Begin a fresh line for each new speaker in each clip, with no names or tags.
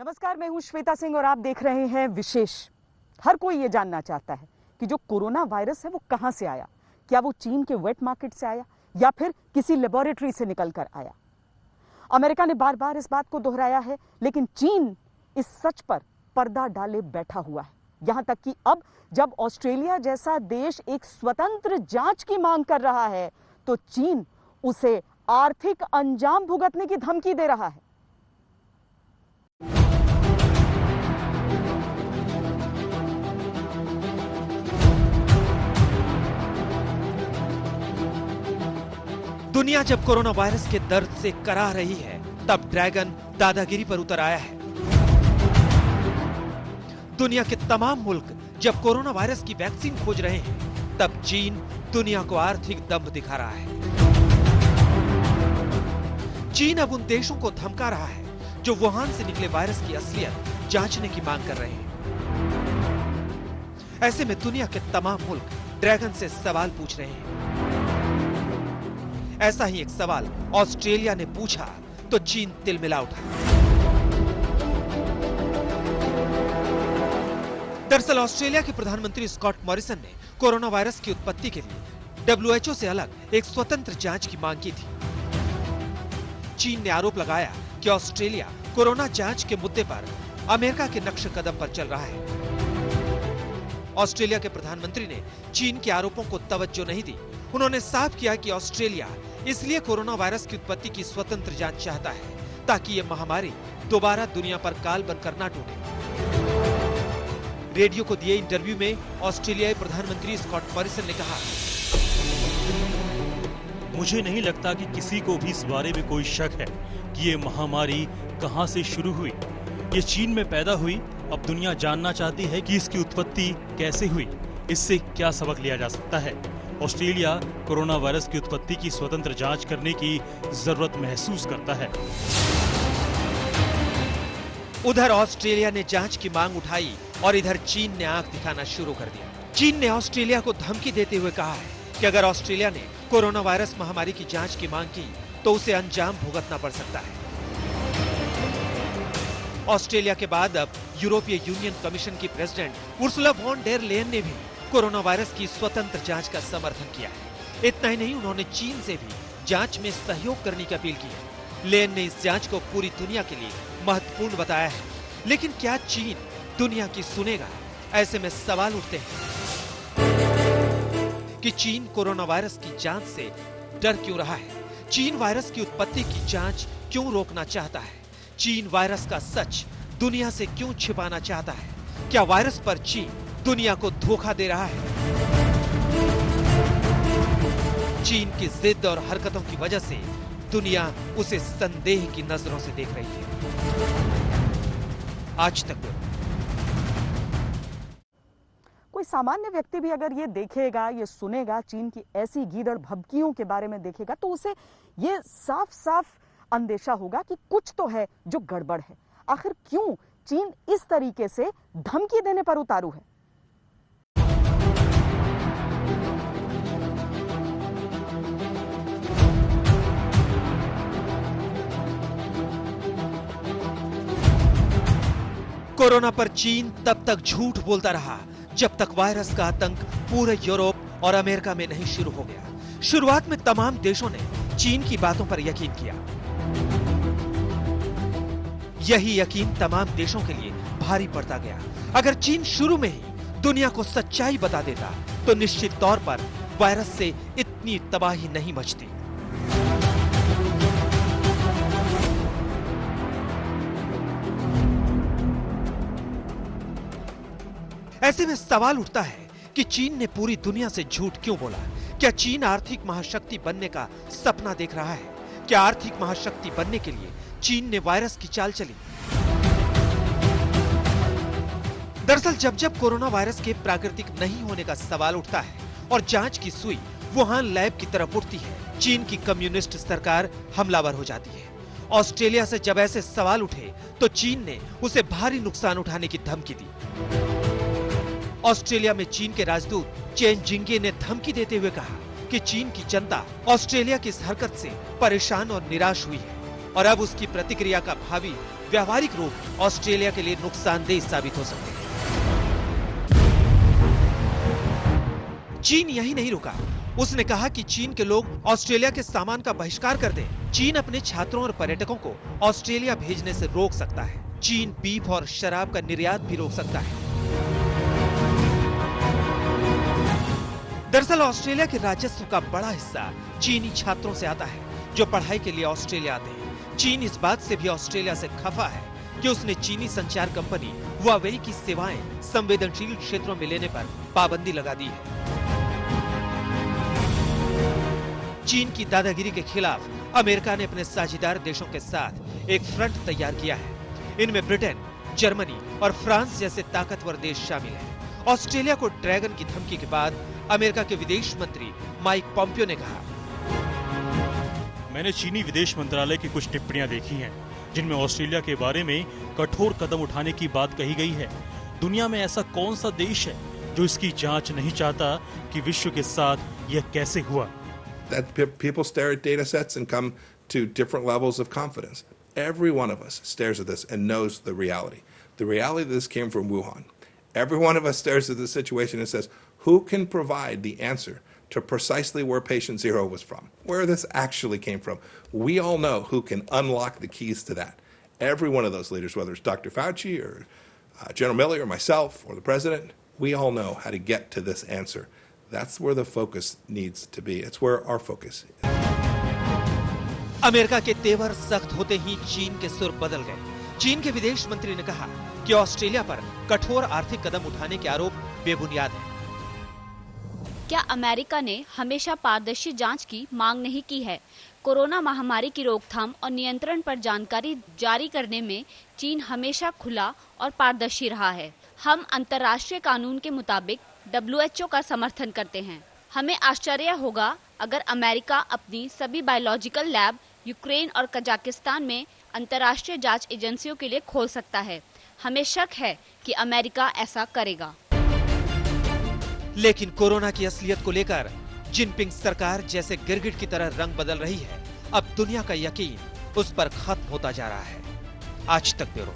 नमस्कार, मैं हूं श्वेता सिंह और आप देख रहे हैं विशेष। हर कोई ये जानना चाहता है कि जो कोरोना वायरस है वो कहां से आया। क्या वो चीन के वेट मार्केट से आया या फिर किसी लेबोरेटरी से निकलकर आया। अमेरिका ने बार बार इस बात को दोहराया है, लेकिन चीन इस सच पर पर्दा डाले बैठा हुआ है। यहां तक कि अब जब ऑस्ट्रेलिया जैसा देश एक स्वतंत्र जांच की मांग कर रहा है तो चीन उसे आर्थिक अंजाम भुगतने की धमकी दे रहा है।
दुनिया जब कोरोना वायरस के दर्द से कराह रही है, तब ड्रैगन दादागिरी पर उतर आया है। दुनिया के तमाम मुल्क जब कोरोना वायरस की वैक्सीन खोज रहे हैं, तब चीन दुनिया को आर्थिक दम्भ दिखा रहा है। चीन अब उन देशों को धमका रहा है जो वुहान से निकले वायरस की असलियत जांचने की मांग कर रहे हैं। ऐसे में दुनिया के तमाम मुल्क ड्रैगन से सवाल पूछ रहे हैं। ऐसा ही एक सवाल ऑस्ट्रेलिया ने पूछा तो चीन तिलमिला उठा। दरअसल ऑस्ट्रेलिया के प्रधानमंत्री स्कॉट मॉरिसन ने कोरोना वायरस की उत्पत्ति के लिए WHO से अलग एक स्वतंत्र जांच की मांग की थी। चीन ने आरोप लगाया कि ऑस्ट्रेलिया कोरोना जांच के मुद्दे पर अमेरिका के नक्श कदम पर चल रहा है। ऑस्ट्रेलिया के प्रधानमंत्री ने चीन के आरोपों को तवज्जो नहीं दी। उन्होंने साफ किया कि ऑस्ट्रेलिया इसलिए कोरोना वायरस की उत्पत्ति की स्वतंत्र जांच चाहता है ताकि ये महामारी दोबारा दुनिया पर काल बनकर ना टूटे। रेडियो को दिए इंटरव्यू में ऑस्ट्रेलियाई प्रधानमंत्री स्कॉट मॉरिसन ने कहा,
मुझे नहीं लगता कि किसी को भी इस बारे में कोई शक है कि ये महामारी कहां से शुरू हुई। ये चीन में पैदा हुई। अब दुनिया जानना चाहती है कि इसकी उत्पत्ति कैसे हुई, इससे क्या सबक लिया जा सकता है। ऑस्ट्रेलिया कोरोना वायरस की उत्पत्ति की स्वतंत्र जांच करने की जरूरत महसूस करता है।
उधर ऑस्ट्रेलिया ने जांच की मांग उठाई और इधर चीन ने आंख दिखाना शुरू कर दिया। चीन ने ऑस्ट्रेलिया को धमकी देते हुए कहा है कि अगर ऑस्ट्रेलिया ने कोरोना वायरस महामारी की जांच की मांग की तो उसे अंजाम भुगतना पड़ सकता है। ऑस्ट्रेलिया के बाद अब यूरोपीय यूनियन कमीशन की president Ursula von der Leyen ने भी कोरोना वायरस की स्वतंत्र जांच का समर्थन किया है। इतना ही नहीं, उन्होंने चीन से भी जांच में सहयोग करने की अपील की है। लेयन ने इस जांच को पूरी दुनिया के लिए महत्वपूर्ण बताया है। लेकिन क्या चीन दुनिया की सुनेगा? ऐसे में सवाल उठते हैं कि चीन कोरोना वायरस की जांच से डर क्यों रहा है? चीन वायरस की उत्पत्ति की जांच क्यों रोकना चाहता है? चीन वायरस का सच दुनिया से क्यों छिपाना चाहता है? क्या वायरस पर चीन दुनिया को धोखा दे रहा है? चीन की जिद और हरकतों की वजह से दुनिया उसे संदेह की नजरों से देख रही है। आज तक
कोई सामान्य व्यक्ति भी अगर ये देखेगा, ये सुनेगा, चीन की ऐसी गीदड़ भभकियों के बारे में देखेगा तो उसे ये साफ साफ अंदेशा होगा कि कुछ तो है जो गड़बड़ है। आखिर क्यों चीन इस तरीके से धमकी देने पर उतारू है?
कोरोना पर चीन तब तक झूठ बोलता रहा जब तक वायरस का आतंक पूरे यूरोप और अमेरिका में नहीं शुरू हो गया। शुरुआत में तमाम देशों ने चीन की बातों पर यकीन किया। यही यकीन तमाम देशों के लिए भारी पड़ता गया। अगर चीन शुरू में ही दुनिया को सच्चाई बता देता तो निश्चित तौर पर वायरस से इतनी तबाही नहीं मचती। ऐसे में सवाल उठता है कि चीन ने पूरी दुनिया से झूठ क्यों बोला? क्या चीन आर्थिक महाशक्ति बनने का सपना देख रहा है? क्या आर्थिक महाशक्ति बनने के लिए चीन ने वायरस की चाल चली? दरअसल जब जब कोरोना वायरस के प्राकृतिक नहीं होने का सवाल उठता है और जांच की सुई वुहान लैब की तरफ उठती है, चीन की कम्युनिस्ट सरकार हमलावर हो जाती है। ऑस्ट्रेलिया से जब ऐसे सवाल उठे तो चीन ने उसे भारी नुकसान उठाने की धमकी दी। ऑस्ट्रेलिया में चीन के राजदूत चेन जिंगे ने धमकी देते हुए कहा कि चीन की जनता ऑस्ट्रेलिया की इस हरकत से परेशान और निराश हुई है और अब उसकी प्रतिक्रिया का भावी व्यावहारिक रूप ऑस्ट्रेलिया के लिए नुकसानदेह साबित हो सकते हैं। चीन यही नहीं रुका, उसने कहा कि चीन के लोग ऑस्ट्रेलिया के सामान का बहिष्कार कर दें। चीन अपने छात्रों और पर्यटकों को ऑस्ट्रेलिया भेजने से रोक सकता है। चीन बीफ और शराब का निर्यात भी रोक सकता है। दरअसल ऑस्ट्रेलिया के राजस्व का बड़ा हिस्सा चीनी छात्रों से आता है जो पढ़ाई के लिए ऑस्ट्रेलिया आते हैं। चीन इस बात से भी ऑस्ट्रेलिया से खफा है कि उसने चीनी संचार कंपनी हुआवेई की सेवाएं संवेदनशील क्षेत्रों में लेने पर पाबंदी लगा दी है। चीन की दादागिरी के खिलाफ अमेरिका ने अपने साझेदार देशों के साथ एक फ्रंट तैयार किया है। इनमें ब्रिटेन, जर्मनी और फ्रांस जैसे ताकतवर देश शामिल हैं। ऑस्ट्रेलिया को ड्रैगन की धमकी के बाद अमेरिका के विदेश मंत्री माइक पॉम्पियो ने कहा,
मैंने चीनी विदेश मंत्रालय की कुछ टिप्पणियां देखी हैं जिनमें ऑस्ट्रेलिया के बारे में कठोर कदम उठाने की बात कही गई है। दुनिया में ऐसा कौन सा देश है जो इसकी जांच नहीं चाहता कि विश्व के साथ यह कैसे हुआ।
That people stare at data sets and come to different levels of confidence. Every one of us stares at this and knows the reality. The reality that this came from Wuhan. Every one of us stares at this situation and says, who can provide the answer to precisely where patient zero was from, where this actually came from? We all know who can unlock the keys to that. Every one of those leaders, whether it's Dr. Fauci or General Milley or myself or the president, we all know how to get to this answer. That's where the focus needs to be. It's where our focus is.
America के तेवर सख्त होते ही चीन के सुर बदल गए। चीन के विदेश मंत्री ने कहा कि ऑस्ट्रेलिया पर कठोर आर्थिक कदम उठाने के आरोप बेबुनियाद हैं।
क्या अमेरिका ने हमेशा पारदर्शी जांच की मांग नहीं की है? कोरोना महामारी की रोकथाम और नियंत्रण पर जानकारी जारी करने में चीन हमेशा खुला और पारदर्शी रहा है। हम अंतर्राष्ट्रीय कानून के मुताबिक WHO का समर्थन करते हैं। हमें आश्चर्य होगा अगर अमेरिका अपनी सभी बायोलॉजिकल लैब यूक्रेन और कजाकिस्तान में अंतर्राष्ट्रीय जांच एजेंसियों के लिए खोल सकता है। हमें शक है कि अमेरिका ऐसा करेगा।
लेकिन कोरोना की असलियत को लेकर जिनपिंग सरकार जैसे गिरगिट की तरह रंग बदल रही है। अब दुनिया का यकीन उस पर खत्म होता जा रहा है। आज तक ब्यूरो।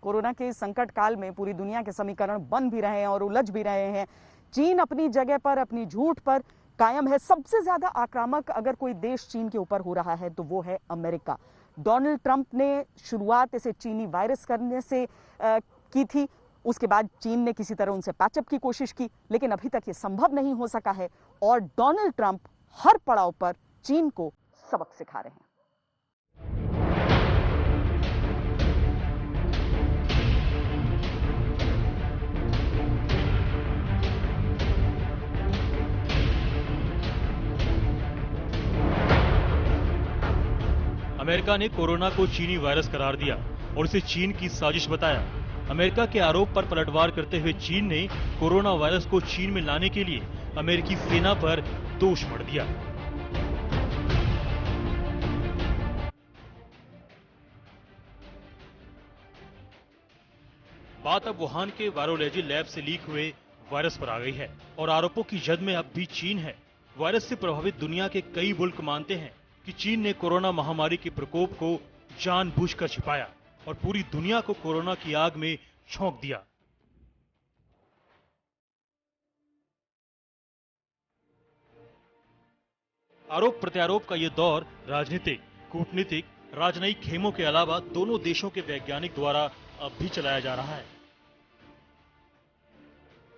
कोरोना के संकट काल में पूरी दुनिया के समीकरण बन भी रहे हैं और उलझ भी रहे हैं। चीन अपनी जगह पर, अपनी झूठ पर कायम है। सबसे ज्यादा आक्रामक अगर कोई देश चीन के ऊपर हो रहा है तो वो है अमेरिका। डोनाल्ड ट्रंप ने शुरुआत इसे चीनी वायरस करने से की थी। उसके बाद चीन ने किसी तरह उनसे पैचअप की कोशिश की, लेकिन अभी तक ये संभव नहीं हो सका है और डोनाल्ड ट्रंप हर पड़ाव पर चीन को सबक सिखा रहे हैं।
अमेरिका ने कोरोना को चीनी वायरस करार दिया और इसे चीन की साजिश बताया। अमेरिका के आरोप पर पलटवार करते हुए चीन ने कोरोना वायरस को चीन में लाने के लिए अमेरिकी सेना पर दोष मढ़ दिया। बात अब वुहान के वायरोलॉजी लैब से लीक हुए वायरस पर आ गई है और आरोपों की जद में अब भी चीन है। वायरस से प्रभावित दुनिया के कई मुल्क मानते हैं कि चीन ने कोरोना महामारी के प्रकोप को जानबूझकर छिपाया और पूरी दुनिया को कोरोना की आग में झोंक दिया। आरोप प्रत्यारोप का यह दौर राजनीतिक, कूटनीतिक, राजनयिक खेमों के अलावा दोनों देशों के वैज्ञानिक द्वारा अब भी चलाया जा रहा है।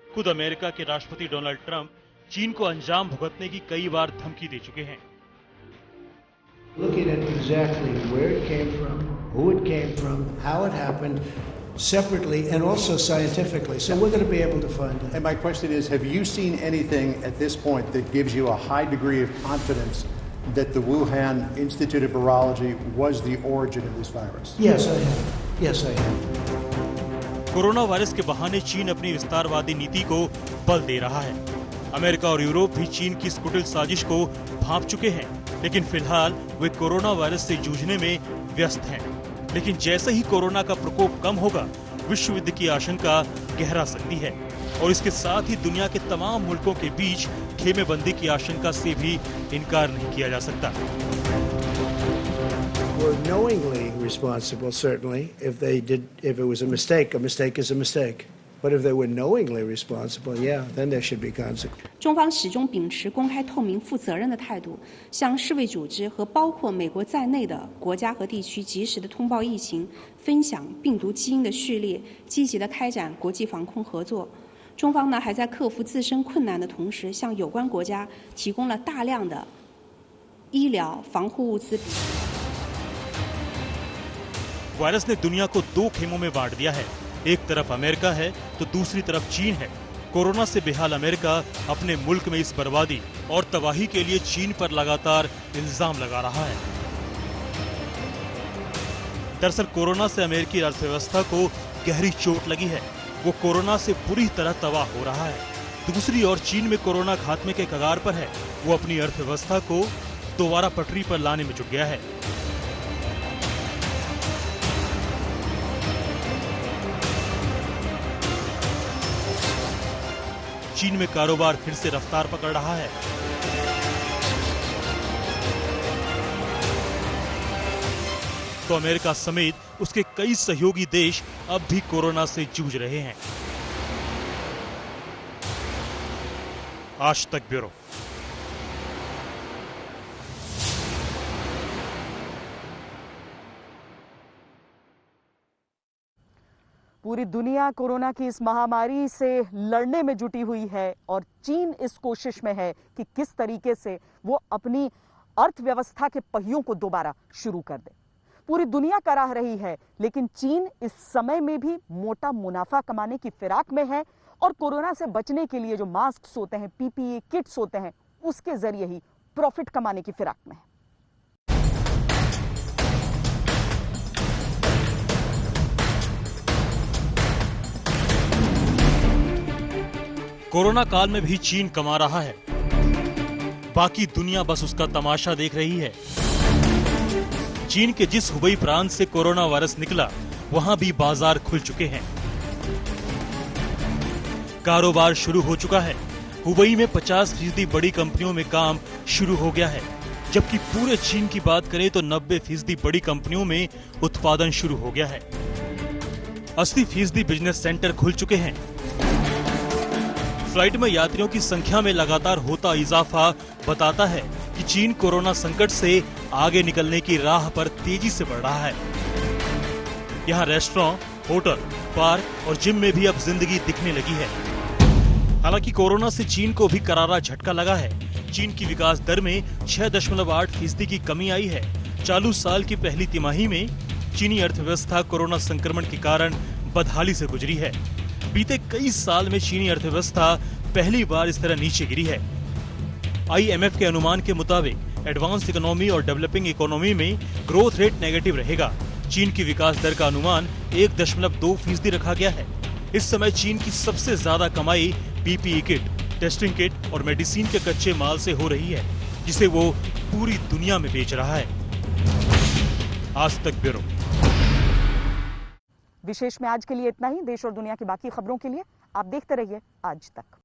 खुद अमेरिका के राष्ट्रपति डोनाल्ड ट्रंप चीन को अंजाम भुगतने की कई बार धमकी दे चुके हैं।
Looking at exactly where it came from, who it came from, how it happened, separately and also scientifically. So we're going to be able to find it.
And my question is, have you seen anything at this point that gives you a high degree of confidence that the Wuhan Institute of Virology was the origin of this virus?
Yes, I have. Yes, I have.
Corona virus के बहाने चीन अपनी विस्तारवादी नीति को बल दे रहा है। अमेरिका और यूरोप भी चीन की इस कुटिल साजिश को भांप चुके हैं, लेकिन फिलहाल वे कोरोना वायरस से जूझने में व्यस्त हैं। लेकिन जैसे ही कोरोना का प्रकोप कम होगा, विश्व युद्ध की आशंका गहरा सकती है और इसके साथ ही दुनिया के तमाम मुल्कों के बीच खेमेबंदी की आशंका से भी इनकार नहीं किया जा सकता।
were knowingly responsible, certainly. If it was a mistake is a mistake. But if they were knowingly responsible, yeah, then there should be consequences.
中方始终秉持公开、透明、负责任的态度，向世卫组织和包括美国在内的国家和地区及时的通报疫情，分享病毒基因的序列，积极的开展国际防控合作。中方呢，还在克服自身困难的同时，向有关国家提供了大量的医疗防护物资。
virus ने दुनिया को दो खेमों में बांट दिया है। एक तरफ अमेरिका है तो दूसरी तरफ चीन है। कोरोना से बेहाल अमेरिका अपने मुल्क में इस बर्बादी और तबाही के लिए चीन पर लगातार इल्जाम लगा रहा है। दरअसल कोरोना से अमेरिकी अर्थव्यवस्था को गहरी चोट लगी है। वो कोरोना से बुरी तरह तबाह हो रहा है। दूसरी ओर चीन में कोरोना खात्मे के कगार पर है। वो अपनी अर्थव्यवस्था को दोबारा पटरी पर लाने में जुट गया है। चीन में कारोबार फिर से रफ्तार पकड़ रहा है। तो अमेरिका समेत उसके कई सहयोगी देश अब भी कोरोना से जूझ रहे हैं। आज तक ब्यूरो।
पूरी दुनिया कोरोना की इस महामारी से लड़ने में जुटी हुई है और चीन इस कोशिश में है कि किस तरीके से वो अपनी अर्थव्यवस्था के पहियों को दोबारा शुरू कर दे। पूरी दुनिया कराह रही है, लेकिन चीन इस समय में भी मोटा मुनाफा कमाने की फिराक में है और कोरोना से बचने के लिए जो मास्क होते हैं, पीपीई किट्स होते हैं, उसके जरिए ही प्रॉफिट कमाने की फिराक में है।
कोरोना काल में भी चीन कमा रहा है। बाकी दुनिया बस उसका तमाशा देख रही है। चीन के जिस हुबई प्रांत से कोरोना वायरस निकला, वहां भी बाजार खुल चुके हैं। कारोबार शुरू हो चुका है। हुबई में 50% बड़ी कंपनियों में काम शुरू हो गया है, जबकि पूरे चीन की बात करें तो 90% बड़ी कंपनियों में उत्पादन शुरू हो गया है। 80% बिजनेस सेंटर खुल चुके हैं। फ्लाइट में यात्रियों की संख्या में लगातार होता इजाफा बताता है कि चीन कोरोना संकट से आगे निकलने की राह पर तेजी से बढ़ रहा है। यहाँ रेस्टोरेंट, होटल, पार्क और जिम में भी अब जिंदगी दिखने लगी है। हालांकि कोरोना से चीन को भी करारा झटका लगा है। चीन की विकास दर में 6.8% की कमी आई है। चालू साल की पहली तिमाही में चीनी अर्थव्यवस्था कोरोना संक्रमण के कारण बदहाली से गुजरी है। बीते कई साल में चीनी अर्थव्यवस्था पहली बार इस तरह नीचे गिरी है। IMF के अनुमान के मुताबिक एडवांस इकोनॉमी और डेवलपिंग इकोनॉमी में ग्रोथ रेट नेगेटिव रहेगा। चीन की विकास दर का अनुमान 1.2% रखा गया है। इस समय चीन की सबसे ज्यादा कमाई PPE किट, टेस्टिंग किट और मेडिसिन के कच्चे माल से हो रही है, जिसे वो पूरी दुनिया में बेच रहा है। आज तक ब्यूरो।
विशेष में आज के लिए इतना ही। देश और दुनिया की बाकी खबरों के लिए आप देखते रहिए आज तक।